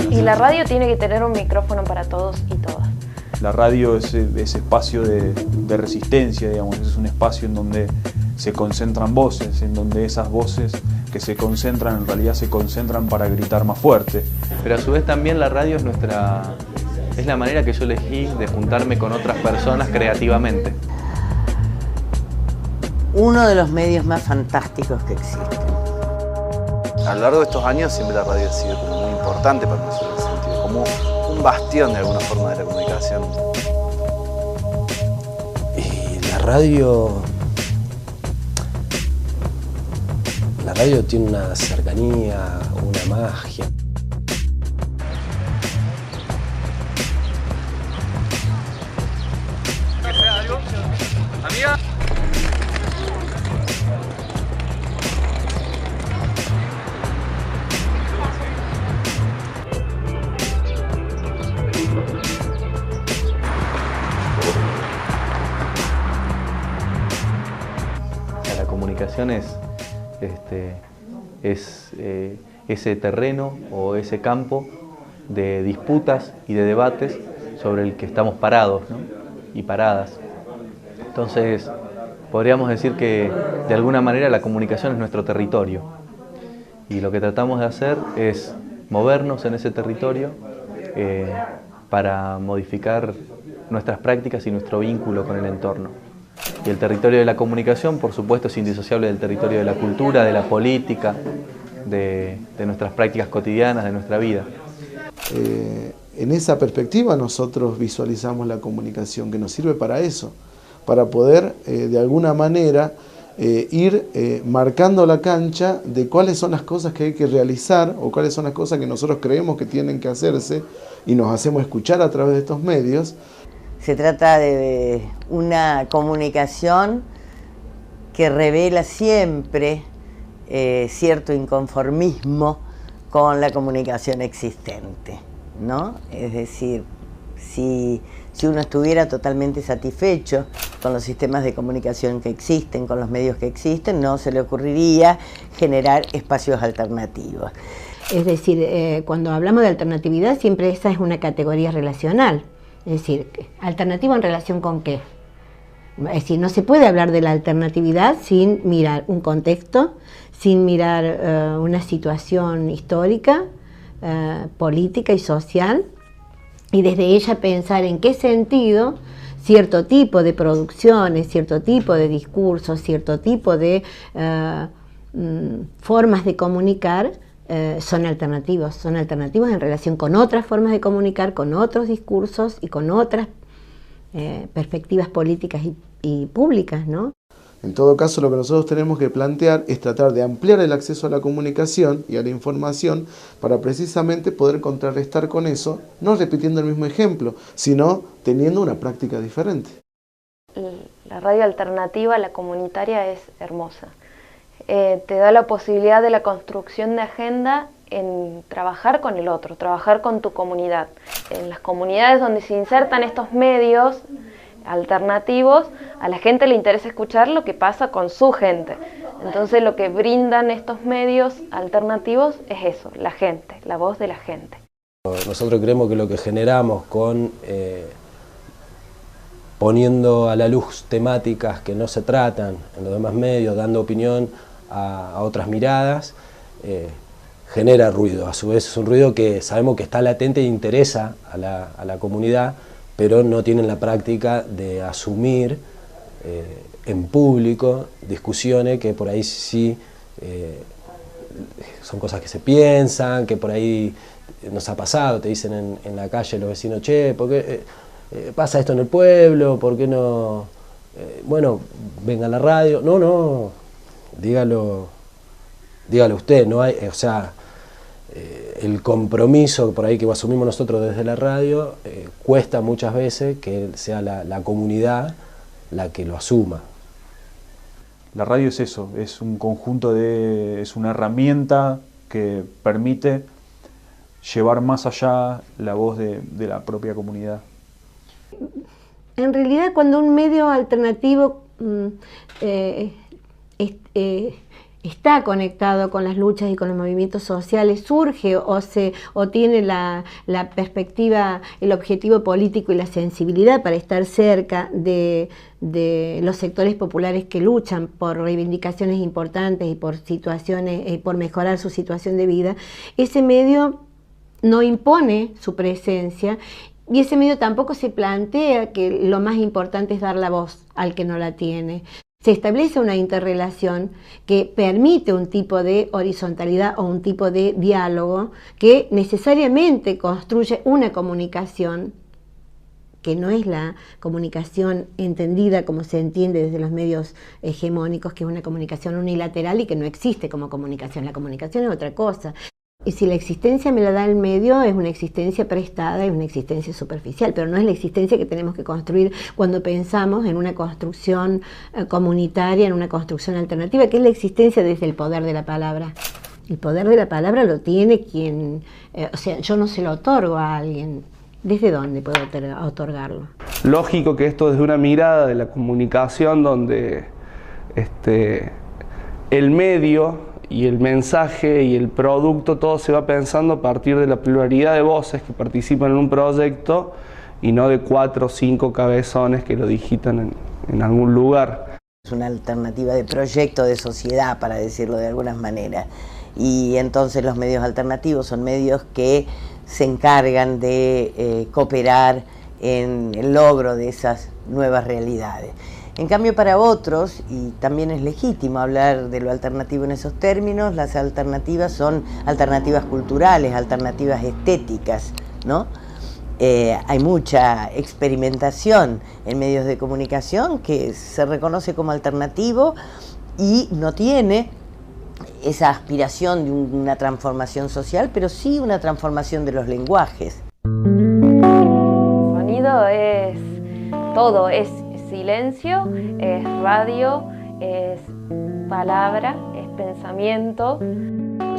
Y la radio tiene que tener un micrófono para todos y todas. La radio es ese espacio de resistencia, digamos, es un espacio en donde se concentran voces, en donde esas voces que se concentran, en realidad se concentran para gritar más fuerte. Pero a su vez también la radio es la manera que yo elegí de juntarme con otras personas creativamente. Uno de los medios más fantásticos que existen. A lo largo de estos años siempre la radio ha sido como muy importante para nosotros, en ese sentido, como un bastión de alguna forma de la comunicación. Y la radio tiene una cercanía, una magia. Amiga. La comunicación es ese terreno o ese campo de disputas y de debates sobre el que estamos parados, ¿no? Y paradas. Entonces, podríamos decir que de alguna manera la comunicación es nuestro territorio y lo que tratamos de hacer es movernos en ese territorio para modificar nuestras prácticas y nuestro vínculo con el entorno. Y el territorio de la comunicación, por supuesto, es indisociable del territorio de la cultura, de la política, de nuestras prácticas cotidianas, de nuestra vida. En esa perspectiva nosotros visualizamos la comunicación, que nos sirve para eso, para poder de alguna manera ir marcando la cancha de cuáles son las cosas que hay que realizar o cuáles son las cosas que nosotros creemos que tienen que hacerse y nos hacemos escuchar a través de estos medios. Se trata de una comunicación que revela siempre cierto inconformismo con la comunicación existente, ¿no? Es decir, si uno estuviera totalmente satisfecho con los sistemas de comunicación que existen, con los medios que existen, no se le ocurriría generar espacios alternativos. Es decir, cuando hablamos de alternatividad, siempre esa es una categoría relacional. Es decir, ¿alternativa en relación con qué? Es decir, no se puede hablar de la alternatividad sin mirar un contexto, sin mirar una situación histórica, política y social, y desde ella pensar en qué sentido cierto tipo de producciones, cierto tipo de discursos, cierto tipo de formas de comunicar son alternativos en relación con otras formas de comunicar, con otros discursos y con otras perspectivas políticas y públicas, ¿no? En todo caso, lo que nosotros tenemos que plantear es tratar de ampliar el acceso a la comunicación y a la información para precisamente poder contrarrestar con eso, no repitiendo el mismo ejemplo, sino teniendo una práctica diferente. La radio alternativa, la comunitaria, es hermosa. Te da la posibilidad de la construcción de agenda en trabajar con el otro, trabajar con tu comunidad. En las comunidades donde se insertan estos medios alternativos, a la gente le interesa escuchar lo que pasa con su gente. Entonces lo que brindan estos medios alternativos es eso, la gente, la voz de la gente. Nosotros creemos que lo que generamos con poniendo a la luz temáticas que no se tratan en los demás medios, dando opinión a otras miradas, genera ruido. A su vez es un ruido que sabemos que está latente e interesa a la comunidad, pero no tienen la práctica de asumir en público discusiones que por ahí sí son cosas que se piensan, que por ahí nos ha pasado, te dicen en la calle los vecinos, che, ¿por qué pasa esto en el pueblo? ¿Por qué no? Bueno, venga a la radio. No, dígalo usted, no hay, o sea, el compromiso por ahí que asumimos nosotros desde la radio cuesta muchas veces que sea la comunidad la que lo asuma. La radio es eso, es un conjunto es una herramienta que permite llevar más allá la voz de la propia comunidad. En realidad, está conectado con las luchas y con los movimientos sociales, surge o tiene la perspectiva, el objetivo político y la sensibilidad para estar cerca de los sectores populares que luchan por reivindicaciones importantes y por situaciones, por mejorar su situación de vida, ese medio no impone su presencia y ese medio tampoco se plantea que lo más importante es dar la voz al que no la tiene. Se establece una interrelación que permite un tipo de horizontalidad o un tipo de diálogo que necesariamente construye una comunicación que no es la comunicación entendida como se entiende desde los medios hegemónicos, que es una comunicación unilateral y que no existe como comunicación. La comunicación es otra cosa. Y si la existencia me la da el medio, es una existencia prestada, es una existencia superficial, pero no es la existencia que tenemos que construir cuando pensamos en una construcción comunitaria, en una construcción alternativa, que es la existencia desde el poder de la palabra. El poder de la palabra lo tiene quien, o sea, yo no se lo otorgo a alguien. ¿Desde dónde puedo otorgarlo? Lógico que esto desde una mirada de la comunicación donde el medio y el mensaje y el producto, todo se va pensando a partir de la pluralidad de voces que participan en un proyecto y no de 4 o 5 cabezones que lo digitan en algún lugar. Es una alternativa de proyecto de sociedad, para decirlo de alguna manera. Y entonces los medios alternativos son medios que se encargan de cooperar en el logro de esas nuevas realidades. En cambio, para otros, y también es legítimo hablar de lo alternativo en esos términos, las alternativas son alternativas culturales, alternativas estéticas, ¿no? Hay mucha experimentación en medios de comunicación que se reconoce como alternativo y no tiene esa aspiración de una transformación social, pero sí una transformación de los lenguajes. Sonido es todo, es silencio, es radio, es palabra, es pensamiento.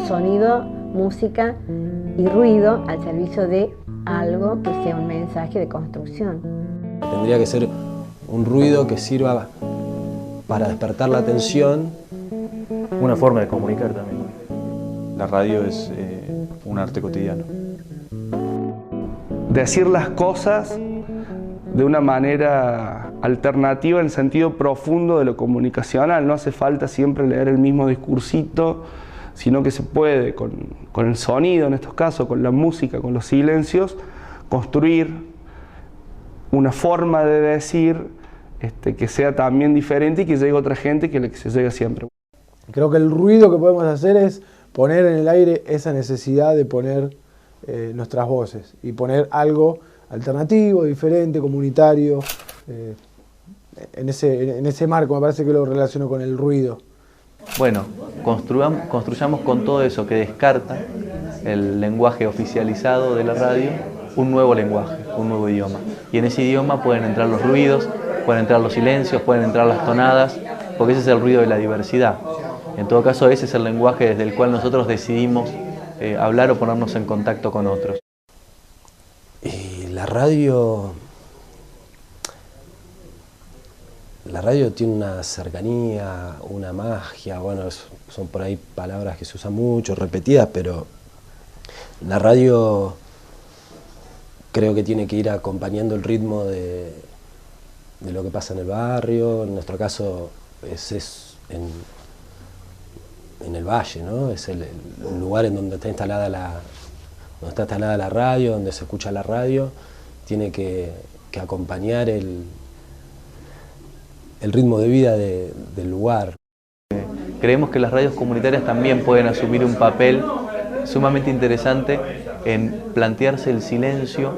Sonido, música y ruido al servicio de algo que sea un mensaje de construcción. Tendría que ser un ruido que sirva para despertar la atención. Una forma de comunicar también. La radio es un arte cotidiano. Decir las cosas de una manera alternativa en el sentido profundo de lo comunicacional. No hace falta siempre leer el mismo discursito, sino que se puede, con el sonido en estos casos, con la música, con los silencios, construir una forma de decir que sea también diferente y que llegue a otra gente que la que se llega siempre. Creo que el ruido que podemos hacer es poner en el aire esa necesidad de poner nuestras voces y poner algo alternativo, diferente, comunitario. En ese marco me parece que lo relaciono con el ruido. Bueno, construyamos con todo eso que descarta el lenguaje oficializado de la radio, un nuevo lenguaje, un nuevo idioma. Y en ese idioma pueden entrar los ruidos, pueden entrar los silencios, pueden entrar las tonadas, porque ese es el ruido de la diversidad. En todo caso, ese es el lenguaje desde el cual nosotros decidimos hablar o ponernos en contacto con otros. Y la radio tiene una cercanía, una magia, bueno, son por ahí palabras que se usan mucho, repetidas, pero la radio creo que tiene que ir acompañando el ritmo de lo que pasa en el barrio. En nuestro caso es en el valle, ¿no? Es el lugar en donde está instalada la radio, donde se escucha la radio. Tiene que acompañar el ritmo de vida del lugar. Creemos que las radios comunitarias también pueden asumir un papel sumamente interesante en plantearse el silencio,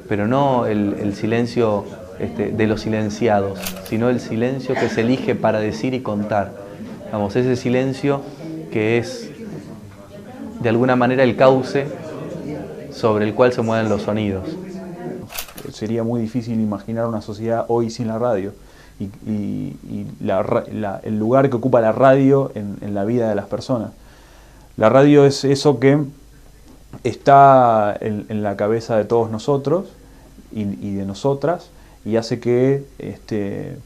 pero no el silencio de los silenciados, sino el silencio que se elige para decir y contar. Vamos, ese silencio que es de alguna manera el cauce sobre el cual se mueven los sonidos. Sería muy difícil imaginar una sociedad hoy sin la radio y el lugar que ocupa la radio en la vida de las personas. La radio es eso que está en la cabeza de todos nosotros y de nosotras y hace que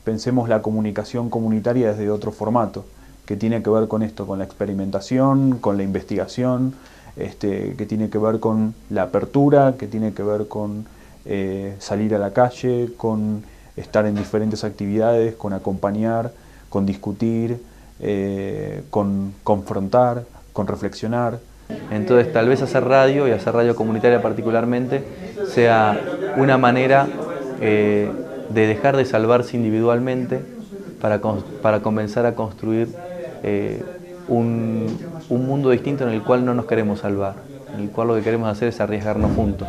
pensemos la comunicación comunitaria desde otro formato que tiene que ver con esto, con la experimentación, con la investigación, que tiene que ver con la apertura, que tiene que ver con salir a la calle, con estar en diferentes actividades, con acompañar, con discutir, con confrontar, con reflexionar. Entonces tal vez hacer radio, y hacer radio comunitaria particularmente, sea una manera de dejar de salvarse individualmente para comenzar a construir un mundo distinto en el cual no nos queremos salvar, en el cual lo que queremos hacer es arriesgarnos juntos.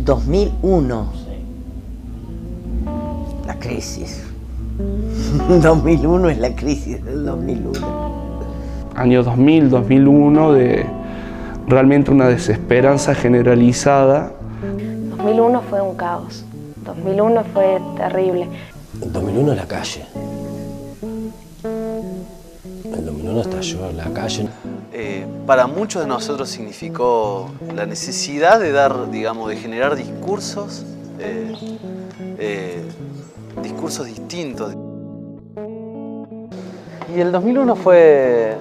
...2001... la crisis. 2001 es la crisis del 2001. Año 2000, 2001, de realmente una desesperanza generalizada. 2001 fue un caos. 2001 fue terrible. En 2001 en la calle. En 2001 estalló en la calle. Para muchos de nosotros significó la necesidad de dar, digamos, de generar discursos, discursos distintos. Y el 2001 fue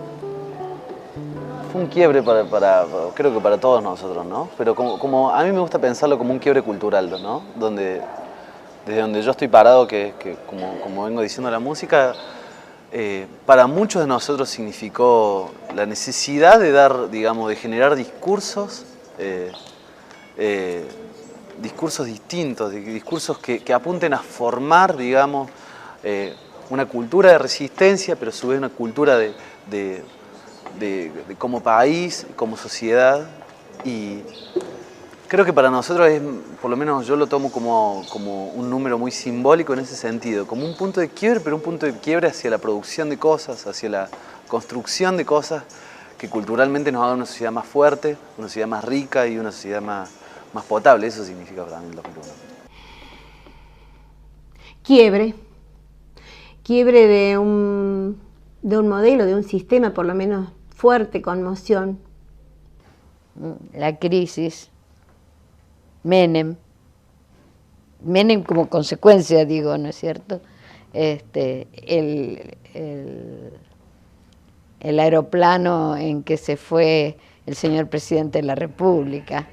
un quiebre creo que para todos nosotros, ¿no? Pero como a mí me gusta pensarlo como un quiebre cultural, ¿no? Desde donde yo estoy parado, que como vengo diciendo la música, para muchos de nosotros significó la necesidad de dar, digamos, de generar discursos, discursos distintos, discursos que apunten a formar, digamos, una cultura de resistencia, pero a su vez una cultura de como país, como sociedad. Y creo que para nosotros por lo menos yo lo tomo como un número muy simbólico en ese sentido, como un punto de quiebre, pero un punto de quiebre hacia la producción de cosas, hacia la construcción de cosas que culturalmente nos hagan una sociedad más fuerte, una sociedad más rica y una sociedad más potable. Eso significa para mí el 2001. Quiebre de un modelo, de un sistema por lo menos fuerte, conmoción. La crisis. Menem como consecuencia, digo, ¿no es cierto? El aeroplano en que se fue el señor presidente de la República.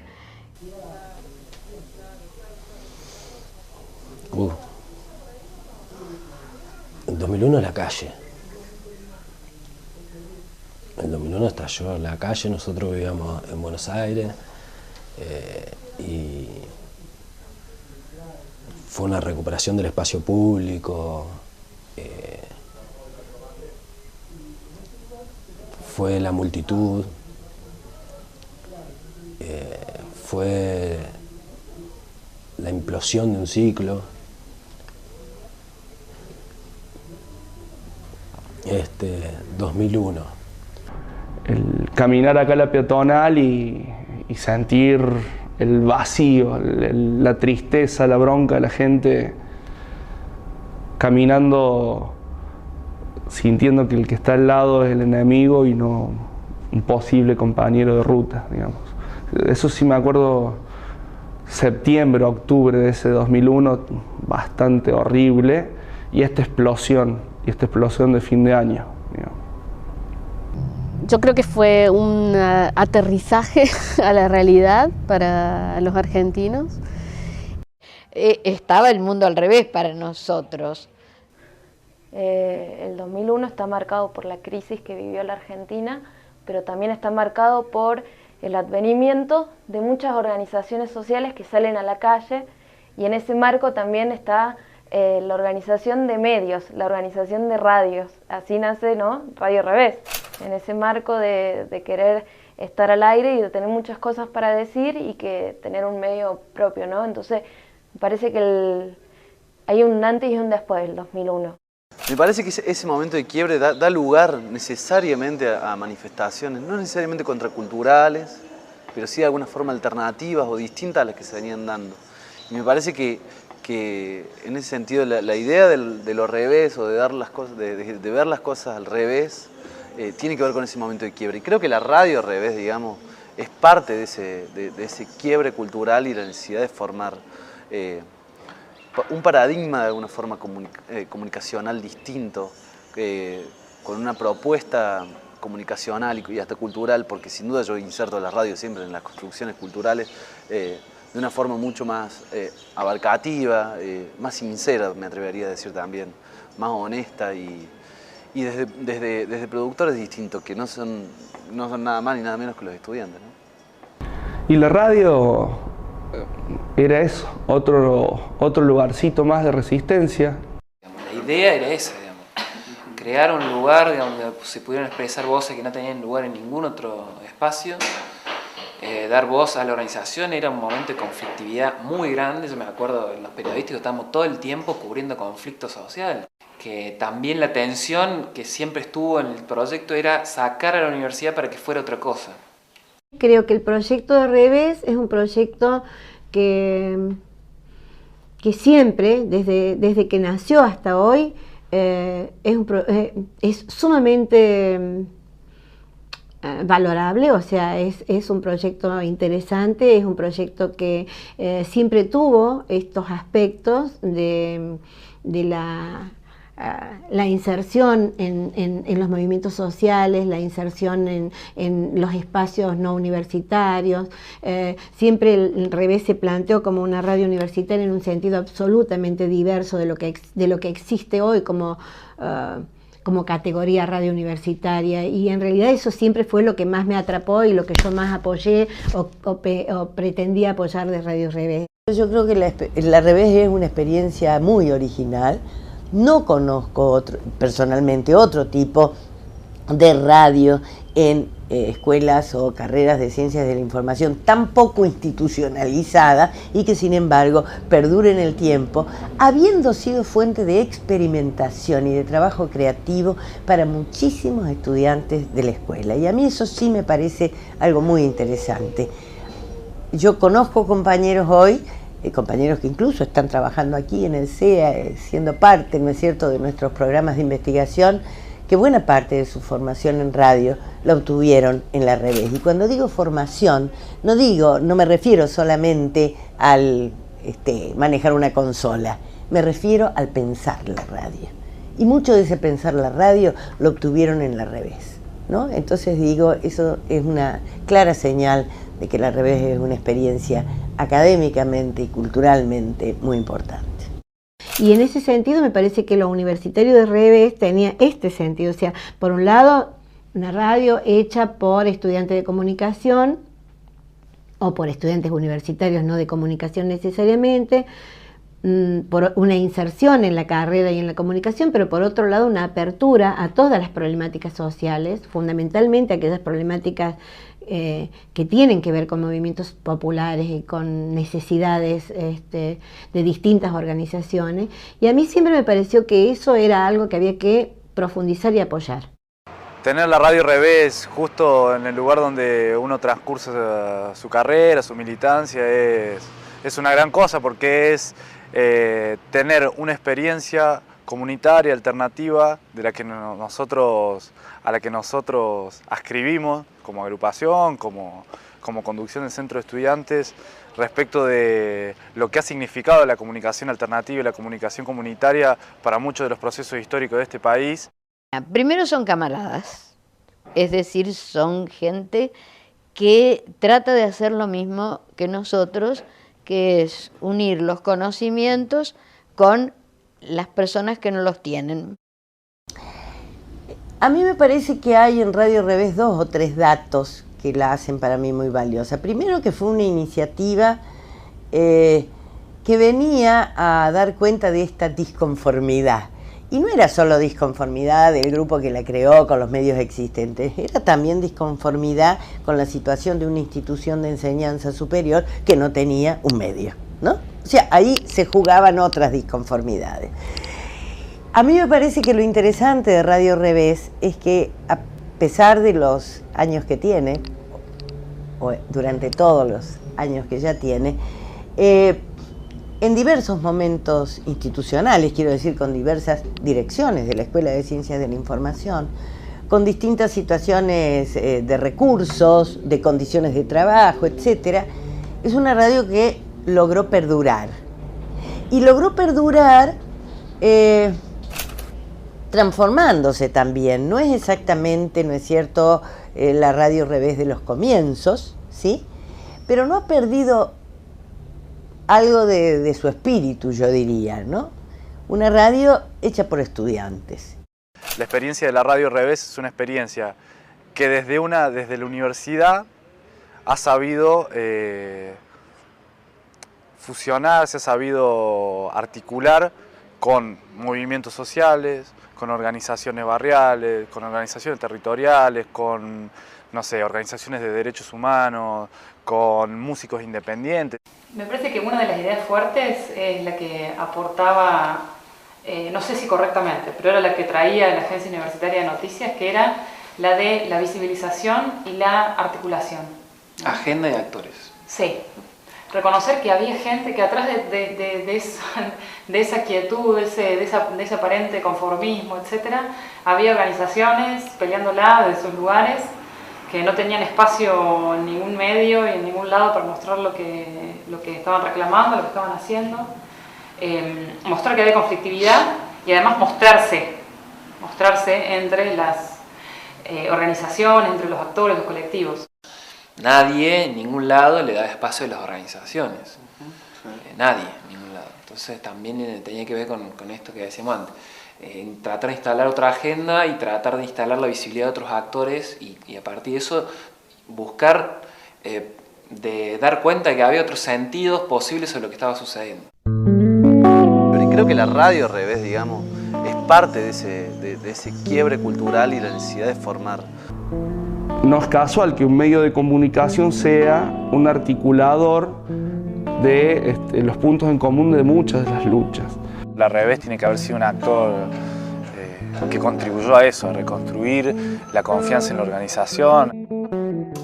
En 2001 en la calle. En 2001 estalló en la calle, nosotros vivíamos en Buenos Aires. Y fue una recuperación del espacio público, fue la multitud, fue la implosión de un ciclo. 2001. El caminar acá a la peatonal y sentir el vacío, la tristeza, la bronca de la gente caminando, sintiendo que el que está al lado es el enemigo y no un posible compañero de ruta, digamos. Eso sí me acuerdo, septiembre, octubre de ese 2001, bastante horrible, y esta explosión de fin de año, digamos. Yo creo que fue un aterrizaje a la realidad para los argentinos. Estaba el mundo al revés para nosotros. El 2001 está marcado por la crisis que vivió la Argentina, pero también está marcado por el advenimiento de muchas organizaciones sociales que salen a la calle, y en ese marco también está la organización de medios, la organización de radios. Así nace, ¿no?, Radio Revés, en ese marco de querer estar al aire y de tener muchas cosas para decir y que tener un medio propio, ¿no? Entonces, me parece que hay un antes y un después del 2001. Me parece que ese momento de quiebre da lugar necesariamente a manifestaciones, no necesariamente contraculturales, pero sí de alguna forma alternativas o distintas a las que se venían dando. Y me parece que en ese sentido la idea de lo revés o de ver las cosas al revés tiene que ver con ese momento de quiebre. Y creo que la radio al revés, digamos, es parte de ese quiebre cultural y la necesidad de formar un paradigma de alguna forma comunicacional distinto, con una propuesta comunicacional y hasta cultural, porque sin duda yo inserto la radio siempre en las construcciones culturales de una forma mucho más abarcativa, más sincera, me atrevería a decir también, más honesta y desde productores distintos que no son nada más ni nada menos que los estudiantes, ¿no? Y la radio era eso, otro lugarcito más de resistencia. La idea era esa, digamos, crear un lugar donde se pudieran expresar voces que no tenían lugar en ningún otro espacio. Dar voz a la organización era un momento de conflictividad muy grande. Yo me acuerdo, los periodísticos estábamos todo el tiempo cubriendo conflictos sociales. Que también la tensión que siempre estuvo en el proyecto era sacar a la universidad para que fuera otra cosa. Creo que el proyecto de Revés es un proyecto que siempre, desde que nació hasta hoy, es sumamente valorable, o sea, es un proyecto interesante, es un proyecto que siempre tuvo estos aspectos de la inserción en los movimientos sociales, la inserción en los espacios no universitarios. Siempre el Revés se planteó como una radio universitaria en un sentido absolutamente diverso de lo que existe hoy como categoría radio universitaria, y en realidad eso siempre fue lo que más me atrapó y lo que yo más apoyé o pretendía apoyar de Radio Revés. Yo creo que la Revés es una experiencia muy original. No conozco personalmente otro tipo de radio en escuelas o carreras de ciencias de la información tan poco institucionalizada y que sin embargo perdure en el tiempo, habiendo sido fuente de experimentación y de trabajo creativo para muchísimos estudiantes de la escuela. Y a mí eso sí me parece algo muy interesante. Yo conozco compañeros hoy, compañeros que incluso están trabajando aquí en el CEA, siendo parte, ¿no es cierto?, de nuestros programas de investigación, que buena parte de su formación en radio la obtuvieron en la Revés. Y cuando digo formación, no me refiero solamente al manejar una consola, me refiero al pensar la radio. Y mucho de ese pensar la radio lo obtuvieron en la Revés, ¿no? Entonces digo, eso es una clara señal de que la Revés es una experiencia académicamente y culturalmente muy importante. Y en ese sentido me parece que lo universitario de Revés tenía este sentido, o sea, por un lado, una radio hecha por estudiantes de comunicación o por estudiantes universitarios no de comunicación necesariamente, por una inserción en la carrera y en la comunicación, pero por otro lado una apertura a todas las problemáticas sociales, fundamentalmente aquellas problemáticas que tienen que ver con movimientos populares y con necesidades de distintas organizaciones, y a mí siempre me pareció que eso era algo que había que profundizar y apoyar. Tener la Radio Revés justo en el lugar donde uno transcursa su carrera, su militancia, es una gran cosa, porque es tener una experiencia comunitaria, alternativa, a la que nosotros ascribimos como agrupación, como conducción del centro de estudiantes, respecto de lo que ha significado la comunicación alternativa y la comunicación comunitaria para muchos de los procesos históricos de este país. Primero son camaradas, Es decir, son gente que trata de hacer lo mismo que nosotros, que es unir los conocimientos con las personas que no los tienen. A mí me parece que hay en Radio Revés 2 o 3 datos que la hacen para mí muy valiosa. Primero, que fue una iniciativa que venía a dar cuenta de esta disconformidad. Y no era solo disconformidad del grupo que la creó con los medios existentes, era también disconformidad con la situación de una institución de enseñanza superior que no tenía un medio, ¿no? O sea, ahí se jugaban otras disconformidades. A mí me parece que lo interesante de Radio Revés es que, a pesar de los años que tiene, o durante todos los años que ya tiene, en diversos momentos institucionales, quiero decir, con diversas direcciones de la Escuela de Ciencias de la Información, con distintas situaciones de recursos, de condiciones de trabajo, etc., es una radio que logró perdurar. Y logró perdurar transformándose también. No es exactamente, no es cierto, la Radio Revés de los comienzos, ¿sí? Pero no ha perdido algo de su espíritu, yo diría, ¿no? Una radio hecha por estudiantes. La experiencia de la Radio Revés es una experiencia que desde la universidad ha sabido fusionarse, ha sabido articular con movimientos sociales, con organizaciones barriales, con organizaciones territoriales, con, no sé, organizaciones de derechos humanos, con músicos independientes. Me parece que una de las ideas fuertes es la que aportaba, no sé si correctamente, pero era la que traía la Agencia Universitaria de Noticias, que era la de la visibilización y la articulación. Agenda y actores. Sí. Reconocer que había gente que atrás de esa quietud, de ese aparente conformismo, etc., había organizaciones peleándola desde sus lugares, que no tenían espacio en ningún medio y en ningún lado para mostrar lo que estaban reclamando, lo que estaban haciendo. Mostrar que había conflictividad y además mostrarse entre las organizaciones, entre los actores, los colectivos. Nadie en ningún lado le da espacio a las organizaciones. Nadie en ningún lado. Entonces también tenía que ver con esto que decíamos antes. Tratar de instalar otra agenda y tratar de instalar la visibilidad de otros actores y a partir de eso buscar de dar cuenta de que había otros sentidos posibles sobre lo que estaba sucediendo. Pero creo que la Radio Revés, digamos, es parte de ese quiebre cultural y la necesidad de formar. No es casual que un medio de comunicación sea un articulador de los puntos en común de muchas de las luchas. La Revés tiene que haber sido un actor que contribuyó a eso, a reconstruir la confianza en la organización.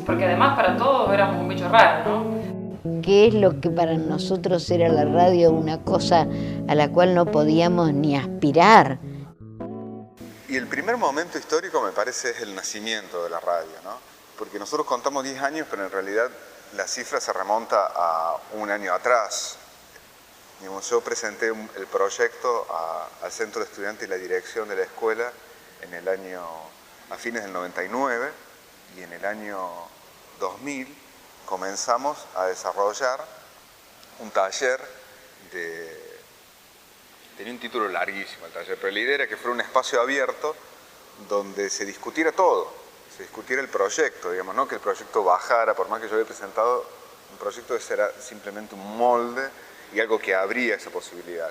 Porque además para todos éramos un bicho raro, ¿no? ¿Qué es lo que para nosotros era la radio? Una cosa a la cual no podíamos ni aspirar. Y el primer momento histórico me parece es el nacimiento de la radio, ¿no? Porque nosotros contamos 10 años, pero en realidad la cifra se remonta a un año atrás. Yo presenté el proyecto al Centro de Estudiantes y la dirección de la escuela a fines del 99, y en el año 2000 comenzamos a desarrollar un taller tenía un título larguísimo el taller, pero la idea era que fuera un espacio abierto donde se discutiera todo, se discutiera el proyecto, digamos, no que el proyecto bajara, por más que yo había presentado un proyecto, ese era simplemente un molde y algo que abría esa posibilidad.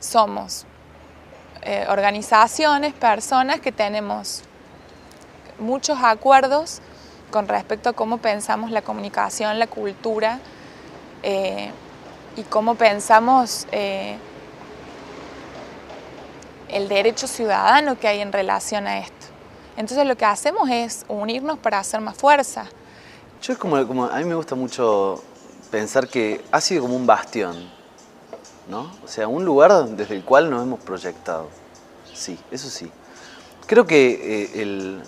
Somos organizaciones, personas que tenemos muchos acuerdos con respecto a cómo pensamos la comunicación, la cultura y cómo pensamos el derecho ciudadano que hay en relación a esto. Entonces lo que hacemos es unirnos para hacer más fuerza. Yo a mí me gusta mucho pensar que ha sido como un bastión, ¿no? O sea, un lugar desde el cual nos hemos proyectado. Sí, eso sí. Creo que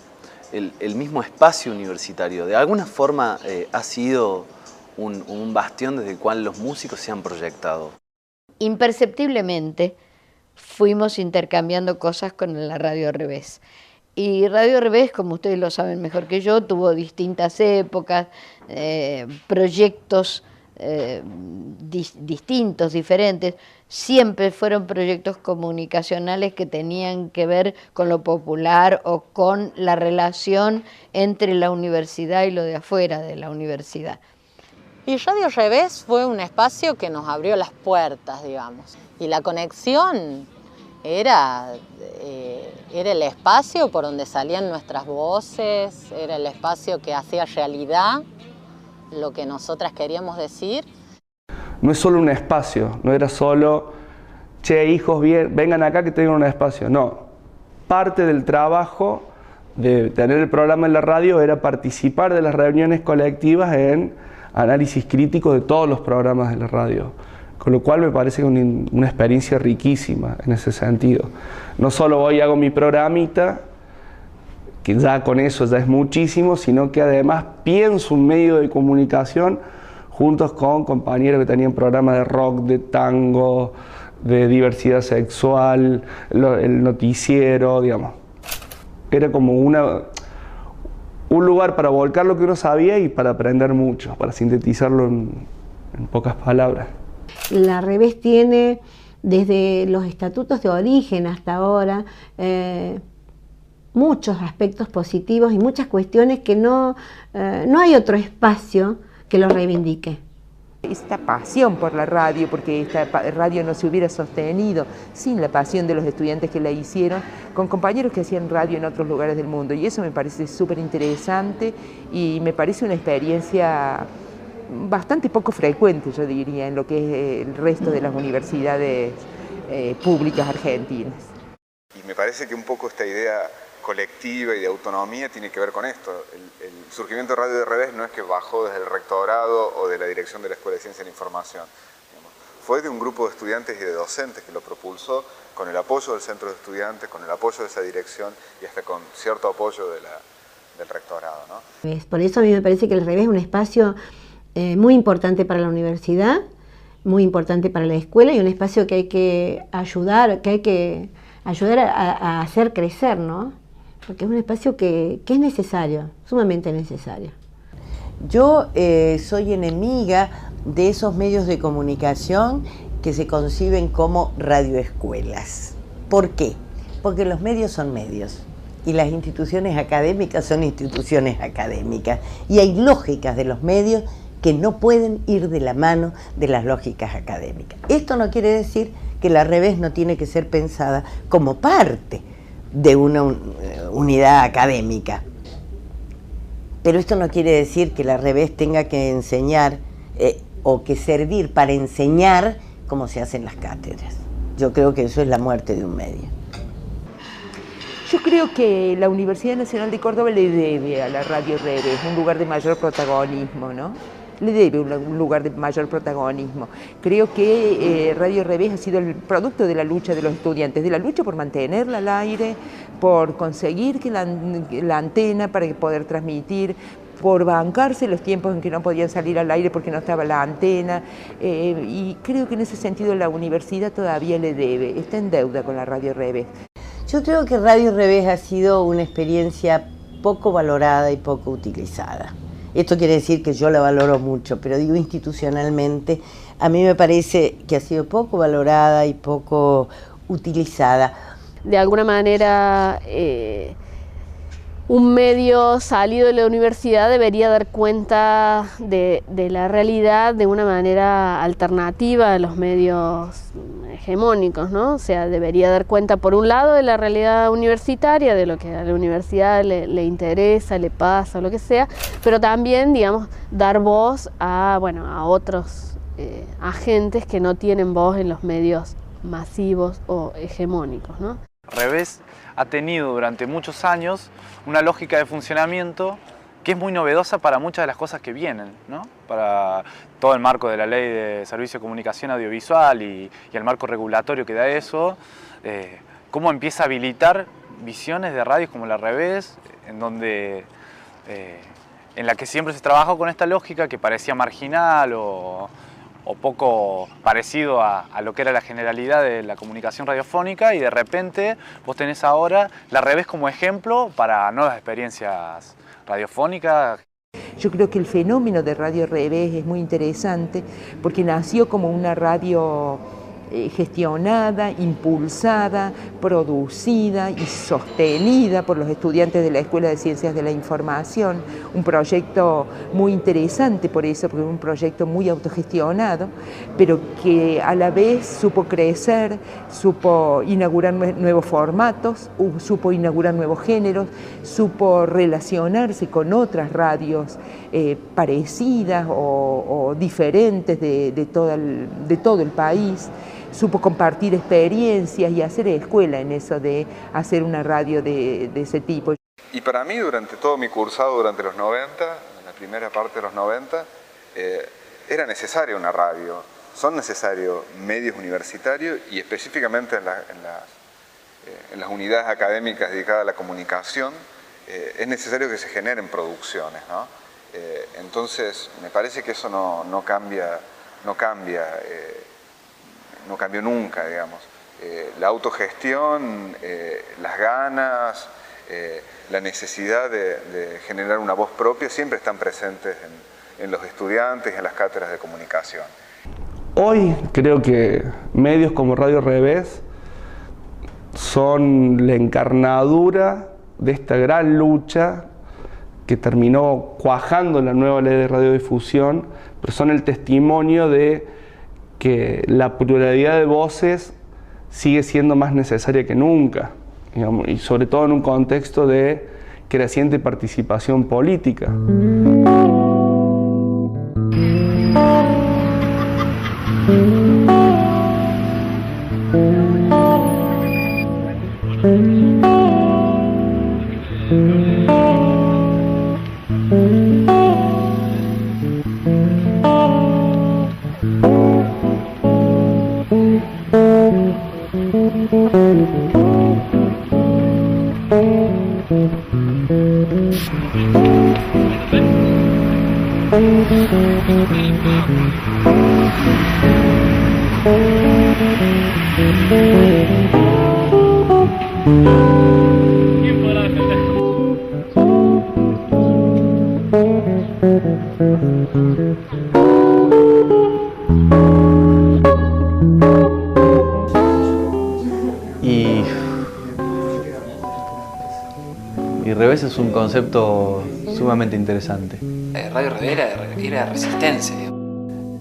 el mismo espacio universitario de alguna forma ha sido un bastión desde el cual los músicos se han proyectado. Imperceptiblemente fuimos intercambiando cosas con la Radio Revés. Y Radio Revés, como ustedes lo saben mejor que yo, tuvo distintas épocas, proyectos distintos, diferentes. Siempre fueron proyectos comunicacionales que tenían que ver con lo popular o con la relación entre la universidad y lo de afuera de la universidad. Y Radio Revés fue un espacio que nos abrió las puertas, digamos. Y la conexión era el espacio por donde salían nuestras voces, era el espacio que hacía realidad lo que nosotras queríamos decir. No es solo un espacio, no era solo, che, hijos, vengan acá que tengan un espacio. No, parte del trabajo de tener el programa en la radio era participar de las reuniones colectivas en análisis crítico de todos los programas de la radio. Con lo cual me parece una experiencia riquísima en ese sentido. No solo voy y hago mi programita, que ya con eso ya es muchísimo, sino que además pienso un medio de comunicación juntos con compañeros que tenían programas de rock, de tango, de diversidad sexual, el noticiero, digamos. Era como un lugar para volcar lo que uno sabía y para aprender mucho, para sintetizarlo en pocas palabras. La Revés tiene, desde los estatutos de origen hasta ahora, muchos aspectos positivos y muchas cuestiones que no hay otro espacio que lo reivindique. Esta pasión por la radio, porque esta radio no se hubiera sostenido sin la pasión de los estudiantes que la hicieron, con compañeros que hacían radio en otros lugares del mundo. Y eso me parece súper interesante y me parece una experiencia bastante poco frecuente, yo diría, en lo que es el resto de las universidades públicas argentinas. Y me parece que un poco esta idea colectiva y de autonomía tiene que ver con esto. El surgimiento de Radio Revés no es que bajó desde el rectorado o de la dirección de la Escuela de Ciencia de la Información. Fue de un grupo de estudiantes y de docentes que lo propulsó con el apoyo del centro de estudiantes, con el apoyo de esa dirección y hasta con cierto apoyo del rectorado, ¿no? Por eso a mí me parece que el Revés es un espacio muy importante para la universidad, muy importante para la escuela y un espacio que hay que ayudar, a hacer crecer, ¿no? Porque es un espacio que es necesario, sumamente necesario. Yo soy enemiga de esos medios de comunicación que se conciben como radioescuelas. ¿Por qué? Porque los medios son medios y las instituciones académicas son instituciones académicas y hay lógicas de los medios que no pueden ir de la mano de las lógicas académicas. Esto no quiere decir que la Revés no tiene que ser pensada como parte de una unidad académica. Pero esto no quiere decir que la Revés tenga que enseñar o que servir para enseñar cómo se hacen las cátedras. Yo creo que eso es la muerte de un medio. Yo creo que la Universidad Nacional de Córdoba le debe a la Radio Revés un lugar de mayor protagonismo, ¿no? Le debe un lugar de mayor protagonismo. Creo que Radio Revés ha sido el producto de la lucha de los estudiantes, de la lucha por mantenerla al aire, por conseguir que la antena para poder transmitir, por bancarse los tiempos en que no podían salir al aire porque no estaba la antena, y creo que en ese sentido la universidad todavía le debe, está en deuda con la Radio Revés. Yo creo que Radio Revés ha sido una experiencia poco valorada y poco utilizada. Esto quiere decir que yo la valoro mucho, pero digo institucionalmente, a mí me parece que ha sido poco valorada y poco utilizada. De alguna manera, un medio salido de la universidad debería dar cuenta de la realidad de una manera alternativa a los medios hegemónicos, ¿no? O sea, debería dar cuenta, por un lado, de la realidad universitaria, de lo que a la universidad le interesa, le pasa, lo que sea, pero también, digamos, dar voz a otros agentes que no tienen voz en los medios masivos o hegemónicos, ¿no? Revés ha tenido durante muchos años una lógica de funcionamiento que es muy novedosa para muchas de las cosas que vienen, ¿no? Para todo el marco de la Ley de Servicio de Comunicación Audiovisual y el marco regulatorio que da eso, cómo empieza a habilitar visiones de radios como la Revés, en la que siempre se trabajó con esta lógica que parecía marginal o o poco parecido a lo que era la generalidad de la comunicación radiofónica, y de repente vos tenés ahora la Revés como ejemplo para nuevas experiencias radiofónicas. Yo creo que el fenómeno de Radio Revés es muy interesante porque nació como una radio gestionada, impulsada, producida y sostenida por los estudiantes de la Escuela de Ciencias de la Información. Un proyecto muy interesante por eso, porque es un proyecto muy autogestionado, pero que a la vez supo crecer, supo inaugurar nuevos formatos, supo inaugurar nuevos géneros, supo relacionarse con otras radios parecidas o diferentes de todo el país. Supo compartir experiencias y hacer escuela en eso de hacer una radio de ese tipo. Y para mí, durante todo mi cursado, durante los 90, en la primera parte de los 90, era necesaria una radio. Son necesarios medios universitarios y específicamente en las unidades académicas dedicadas a la comunicación, es necesario que se generen producciones, ¿no? Entonces, me parece que eso no cambió nunca, digamos. La autogestión, las ganas, la necesidad de generar una voz propia siempre están presentes en los estudiantes y en las cátedras de comunicación. Hoy creo que medios como Radio Revés son la encarnadura de esta gran lucha que terminó cuajando la nueva ley de radiodifusión, pero son el testimonio de que la pluralidad de voces sigue siendo más necesaria que nunca, digamos, y sobre todo en un contexto de creciente participación política. Y Revés es un concepto sumamente interesante. Radio Revés era resistencia.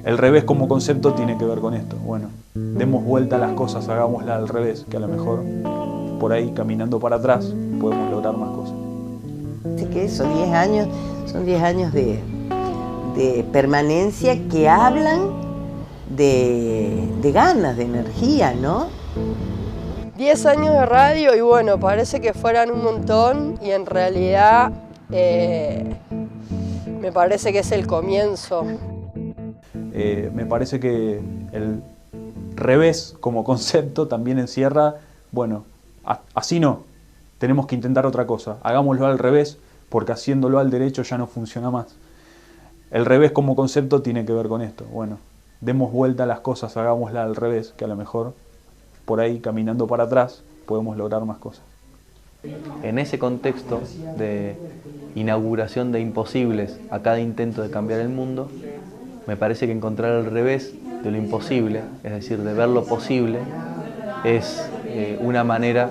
El revés como concepto tiene que ver con esto. Bueno, demos vuelta a las cosas, hagámosla al revés, que a lo mejor por ahí, caminando para atrás, podemos lograr más cosas. Así que eso, 10 años, son 10 años de permanencia que hablan de ganas, de energía, ¿no? 10 años de radio y bueno, parece que fueran un montón y en realidad me parece que es el comienzo. Me parece que el revés como concepto también encierra, bueno, así no, tenemos que intentar otra cosa, hagámoslo al revés, porque haciéndolo al derecho ya no funciona más. El revés como concepto tiene que ver con esto, bueno, demos vuelta a las cosas, hagámosla al revés, que a lo mejor por ahí, caminando para atrás, podemos lograr más cosas. En ese contexto de inauguración de imposibles a cada intento de cambiar el mundo, me parece que encontrar el revés de lo imposible, es decir, de ver lo posible, es una manera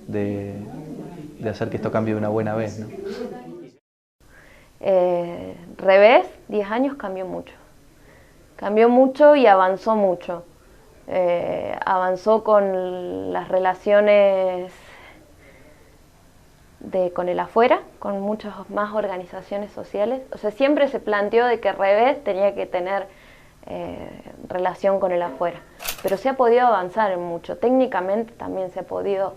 de hacer que esto cambie de una buena vez, ¿no? Revés, 10 años cambió mucho y avanzó mucho. Avanzó con las relaciones con el afuera, con muchas más organizaciones sociales. O sea, siempre se planteó de que Revés tenía que tener relación con el afuera. Pero se ha podido avanzar en mucho. Técnicamente también se ha podido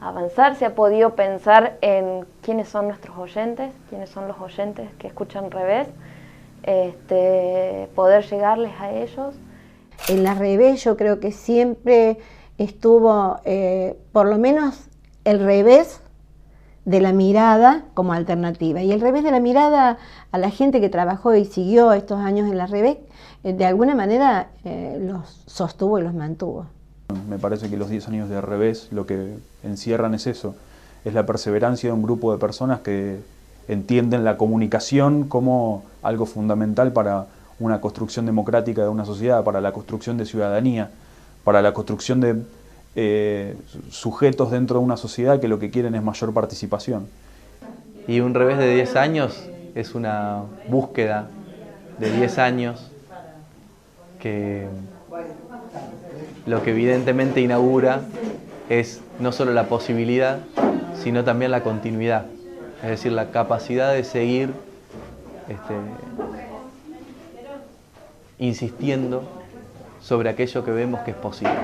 avanzar, se ha podido pensar en quiénes son nuestros oyentes, quiénes son los oyentes que escuchan Revés, poder llegarles a ellos. En la Revés yo creo que siempre estuvo, por lo menos, el revés de la mirada como alternativa. Y el revés de la mirada a la gente que trabajó y siguió estos años en la Revés, de alguna manera los sostuvo y los mantuvo. Me parece que los 10 años de Revés lo que encierran es eso, es la perseverancia de un grupo de personas que entienden la comunicación como algo fundamental para una construcción democrática de una sociedad, para la construcción de ciudadanía, para la construcción de sujetos dentro de una sociedad que lo que quieren es mayor participación. Y un Revés de 10 años es una búsqueda de 10 años que lo que evidentemente inaugura es no solo la posibilidad, sino también la continuidad, es decir, la capacidad de seguir insistiendo sobre aquello que vemos que es posible.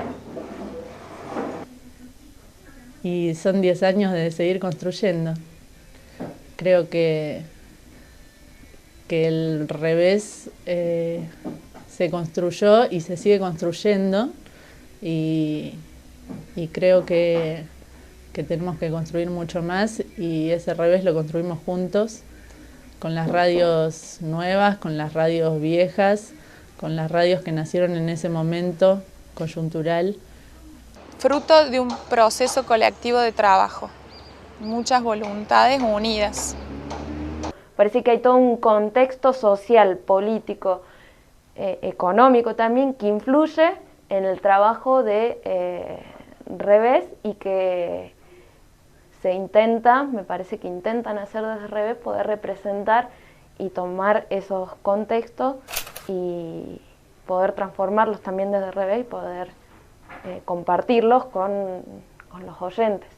Y son 10 años de seguir construyendo. Creo que el Revés se construyó y se sigue construyendo y creo que tenemos que construir mucho más y ese Revés lo construimos juntos con las radios nuevas, con las radios viejas, con las radios que nacieron en ese momento coyuntural. Fruto de un proceso colectivo de trabajo, muchas voluntades unidas. Parece que hay todo un contexto social, político, económico también, que influye en el trabajo de Revés y que se intenta, me parece que intentan hacer desde Revés, poder representar y tomar esos contextos y poder transformarlos también desde Revés y poder compartirlos con los oyentes.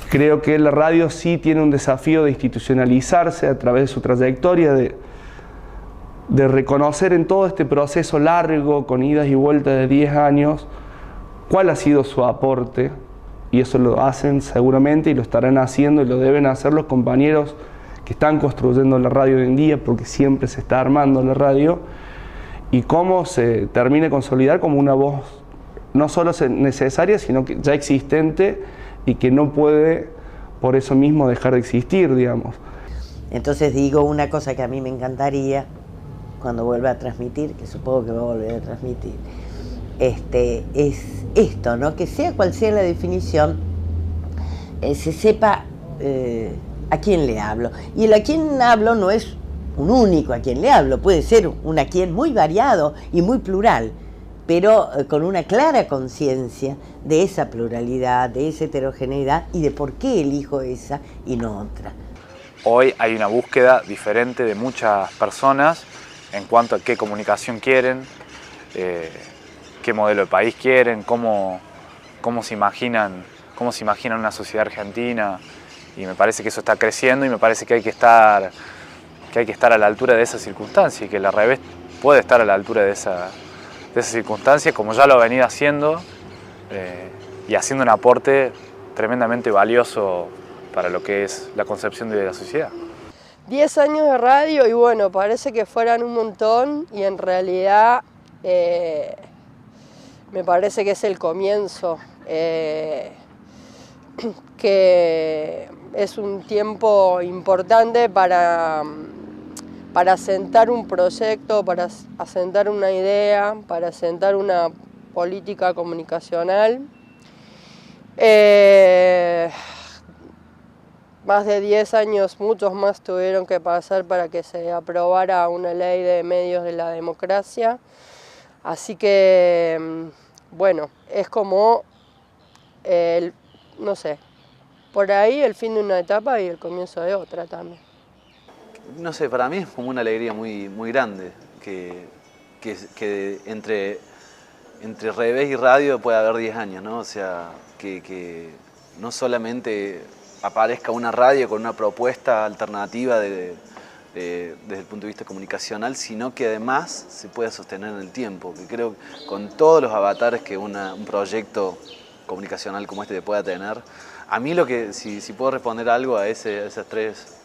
Creo que la radio sí tiene un desafío de institucionalizarse a través de su trayectoria, de reconocer en todo este proceso largo, con idas y vueltas de 10 años, cuál ha sido su aporte, y eso lo hacen seguramente y lo estarán haciendo y lo deben hacer los compañeros que están construyendo la radio hoy en día, porque siempre se está armando la radio, y cómo se termine de consolidar como una voz no solo necesaria, sino que ya existente y que no puede por eso mismo dejar de existir, digamos. Entonces digo una cosa que a mí me encantaría cuando vuelva a transmitir, que supongo que va a volver a transmitir, es esto, ¿no? Que sea cual sea la definición, se sepa a quién le hablo. Y el a quién hablo no es un único a quien le hablo, puede ser un a quien muy variado y muy plural, pero con una clara conciencia de esa pluralidad, de esa heterogeneidad y de por qué elijo esa y no otra. Hoy hay una búsqueda diferente de muchas personas en cuanto a qué comunicación quieren, qué modelo de país quieren, cómo se imaginan una sociedad argentina, y me parece que eso está creciendo y me parece que hay que estar a la altura de esa circunstancia y que la Revés puede estar a la altura de esa circunstancia, como ya lo ha venido haciendo y haciendo un aporte tremendamente valioso para lo que es la concepción de la sociedad. 10 años de radio y bueno, parece que fueran un montón y en realidad me parece que es el comienzo, que es un tiempo importante para asentar un proyecto, para asentar una idea, para asentar una política comunicacional. Más de 10 años, muchos más tuvieron que pasar para que se aprobara una ley de medios de la democracia. Así que, bueno, es como, no sé, por ahí el fin de una etapa y el comienzo de otra también. No sé, para mí es como una alegría muy, muy grande que entre Revés y radio puede haber 10 años, ¿no? O sea, que no solamente aparezca una radio con una propuesta alternativa desde el punto de vista comunicacional, sino que además se pueda sostener en el tiempo, que creo que con todos los avatares que un proyecto comunicacional como este pueda tener, a mí lo que, si puedo responder algo a esas tres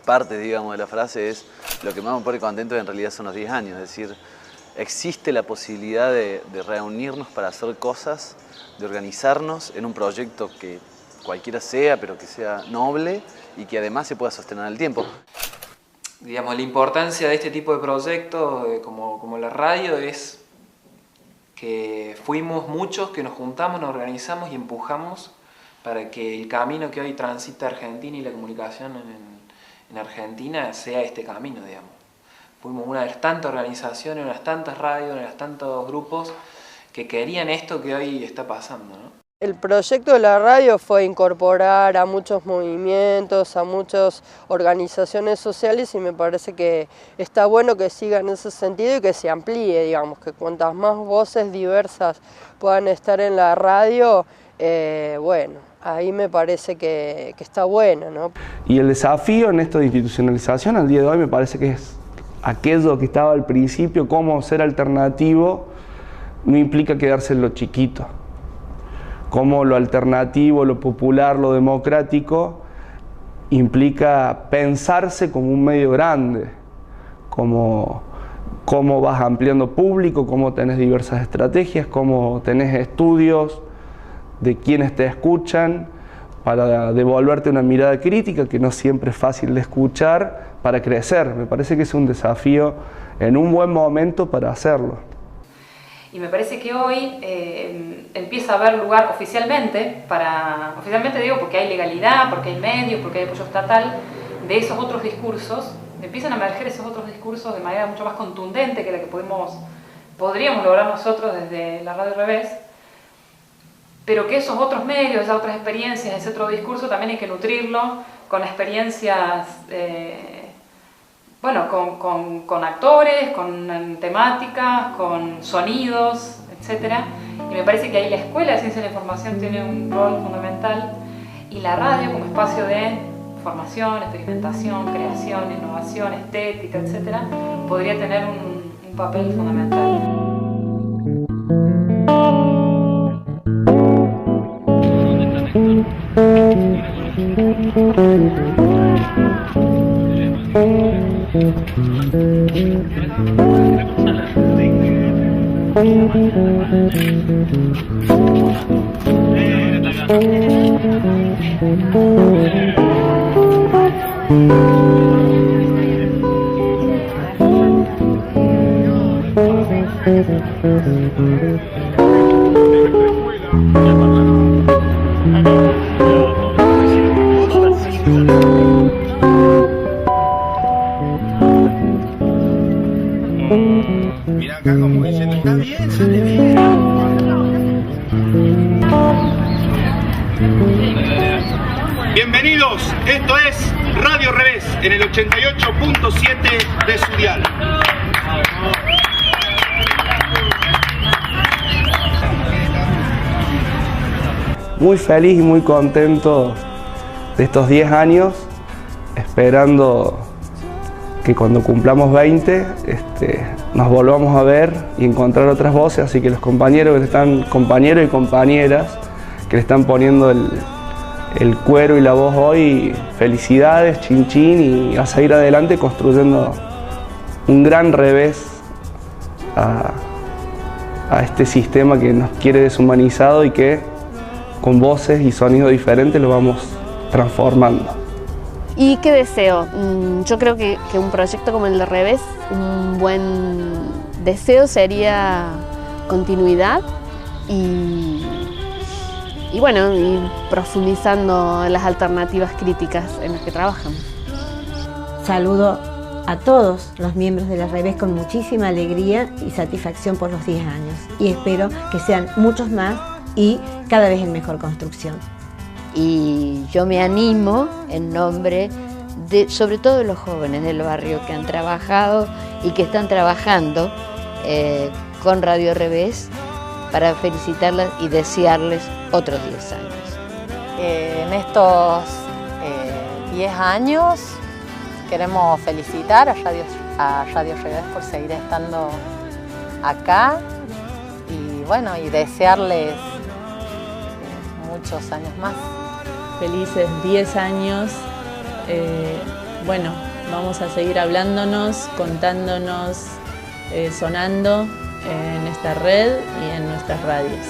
partes, digamos, de la frase, es lo que más me pone contento en realidad son los 10 años, es decir, existe la posibilidad de reunirnos para hacer cosas, de organizarnos en un proyecto que cualquiera sea, pero que sea noble y que además se pueda sostener en el tiempo. digamos, la importancia de este tipo de proyectos como la radio es que fuimos muchos que nos juntamos, nos organizamos y empujamos para que el camino que hoy transita Argentina y la comunicación en Argentina sea este camino, digamos. Fuimos una de las tantas organizaciones, una de las tantas radios, una de las tantos grupos que querían esto que hoy está pasando, ¿no? El proyecto de la radio fue incorporar a muchos movimientos, a muchas organizaciones sociales y me parece que está bueno que siga en ese sentido y que se amplíe, digamos, que cuantas más voces diversas puedan estar en la radio, bueno, ahí me parece que está bueno, ¿no? Y el desafío en esto de institucionalización al día de hoy me parece que es aquello que estaba al principio, cómo ser alternativo, no implica quedarse en lo chiquito. Cómo lo alternativo, lo popular, lo democrático implica pensarse como un medio grande, cómo vas ampliando público, cómo tenés diversas estrategias, cómo tenés estudios de quienes te escuchan para devolverte una mirada crítica que no siempre es fácil de escuchar para crecer. Me parece que es un desafío en un buen momento para hacerlo. Y me parece que hoy empieza a haber lugar oficialmente digo porque hay legalidad, porque hay medios, porque hay apoyo estatal, de esos otros discursos, empiezan a emerger esos otros discursos de manera mucho más contundente que la que podríamos lograr nosotros desde la Radio Revés, pero que esos otros medios, esas otras experiencias, ese otro discurso también hay que nutrirlo con experiencias bueno, con actores, con temáticas, con sonidos, etc. Y me parece que ahí la Escuela de Ciencia de la Información tiene un rol fundamental y la radio como espacio de formación, experimentación, creación, innovación, estética, etc. podría tener un papel fundamental. Mira acá como diciendo, está bien, sale bien. Bienvenidos, esto es Radio Revés en el 88.7 de su dial. Muy feliz y muy contento de estos 10 años, esperando que cuando cumplamos 20 nos volvamos a ver y encontrar otras voces, así que los compañeros compañeros y compañeras que le están poniendo el cuero y la voz hoy, felicidades, chin chin, y a seguir adelante construyendo un gran revés a este sistema que nos quiere deshumanizado y que con voces y sonidos diferentes lo vamos transformando. ¿Y qué deseo? Yo creo que un proyecto como el de Revés, un buen deseo sería continuidad y bueno, ir profundizando en las alternativas críticas en las que trabajan. Saludo a todos los miembros de la Revés con muchísima alegría y satisfacción por los 10 años y espero que sean muchos más y cada vez en mejor construcción. Y yo me animo en nombre de, sobre todo de los jóvenes del barrio que han trabajado y que están trabajando con Radio Revés, para felicitarlas y desearles otros 10 años. En estos 10 años queremos felicitar a Radio Revés por seguir estando acá y bueno, y desearles muchos años más. Felices 10 años. Bueno, vamos a seguir hablándonos, contándonos, sonando en esta red y en nuestras radios.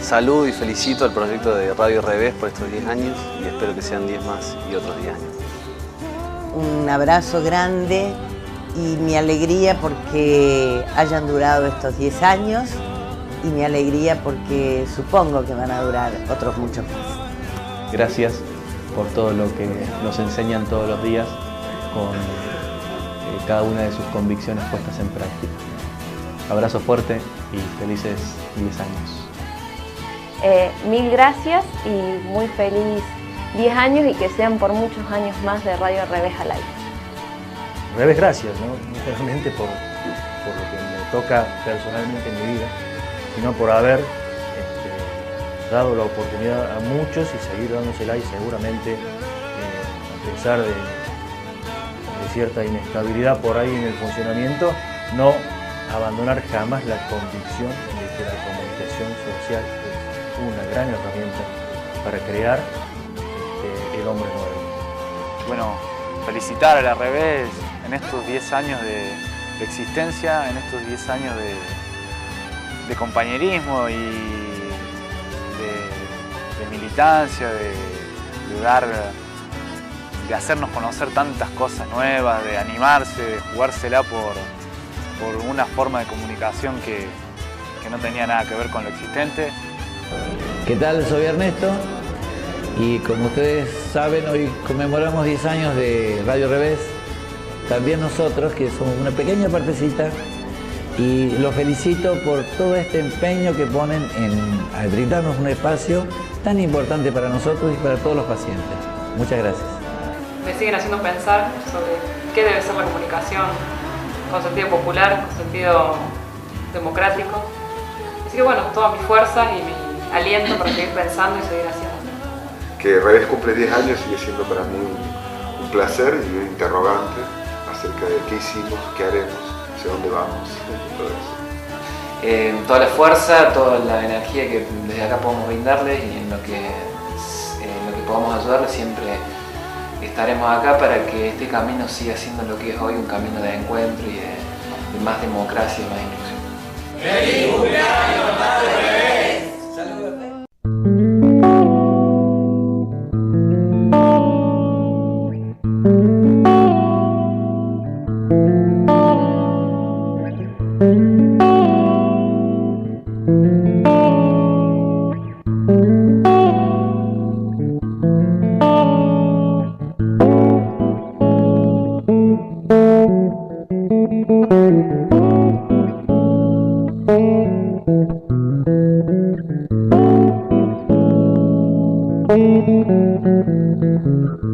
Saludo y felicito al proyecto de Radio Revés por estos 10 años y espero que sean 10 más y otros 10 años. un abrazo grande y mi alegría porque hayan durado estos 10 años y mi alegría porque supongo que van a durar otros muchos más. Gracias por todo lo que nos enseñan todos los días con cada una de sus convicciones puestas en práctica. Abrazo fuerte y felices 10 años. Mil gracias y muy feliz 10 años y que sean por muchos años más de Radio Revés al aire. Revés, gracias, no solamente por lo que me toca personalmente en mi vida, sino por haber dado la oportunidad a muchos y seguir dándosela, y seguramente, a pesar de cierta inestabilidad por ahí en el funcionamiento, no abandonar jamás la convicción de que la comunicación social es una gran herramienta para crear el hombre nuevo. Bueno, felicitar a la Revés en estos 10 años de existencia, en estos 10 años de compañerismo y de militancia, de hacernos conocer tantas cosas nuevas, de animarse, de jugársela por una forma de comunicación que no tenía nada que ver con lo existente. ¿Qué tal? Soy Ernesto y como ustedes saben, hoy conmemoramos 10 años de Radio Revés. También nosotros, que somos una pequeña partecita, y los felicito por todo este empeño que ponen en brindarnos un espacio tan importante para nosotros y para todos los pacientes. Muchas gracias. Me siguen haciendo pensar sobre qué debe ser la comunicación con sentido popular, con sentido democrático. Así que bueno, toda mi fuerza y mi aliento para seguir pensando y seguir haciendo. Que Revés cumple 10 años sigue siendo para mí un placer y un interrogante acerca de qué hicimos, qué haremos, hacia dónde vamos, todo eso. Toda la fuerza, toda la energía que desde acá podemos brindarles y en lo que podamos ayudarles, siempre estaremos acá para que este camino siga siendo lo que es hoy, un camino de encuentro y de más democracia y más inclusión. ¡Feliz cumpleaños, Radio Revés! Thank you.